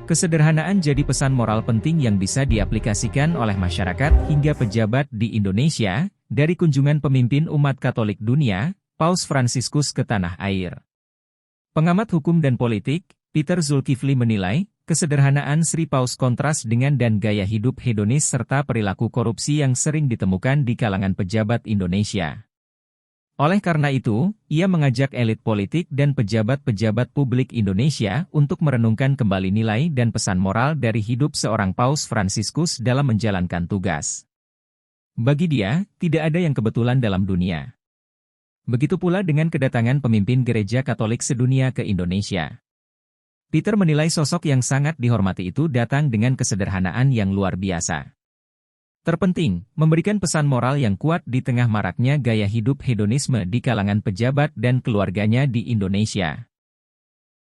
Kesederhanaan jadi pesan moral penting yang bisa diaplikasikan oleh masyarakat hingga pejabat di Indonesia, dari kunjungan pemimpin umat Katolik dunia, Paus Fransiskus ke tanah air. Pengamat hukum dan politik, Peter Zulkifli menilai, kesederhanaan Sri Paus kontras dengan dan gaya hidup hedonis serta perilaku korupsi yang sering ditemukan di kalangan pejabat Indonesia. Oleh karena itu, ia mengajak elit politik dan pejabat-pejabat publik Indonesia untuk merenungkan kembali nilai dan pesan moral dari hidup seorang Paus Fransiskus dalam menjalankan tugas. Bagi dia, tidak ada yang kebetulan dalam dunia. Begitu pula dengan kedatangan pemimpin gereja Katolik sedunia ke Indonesia. Peter menilai sosok yang sangat dihormati itu datang dengan kesederhanaan yang luar biasa. Terpenting, memberikan pesan moral yang kuat di tengah maraknya gaya hidup hedonisme di kalangan pejabat dan keluarganya di Indonesia.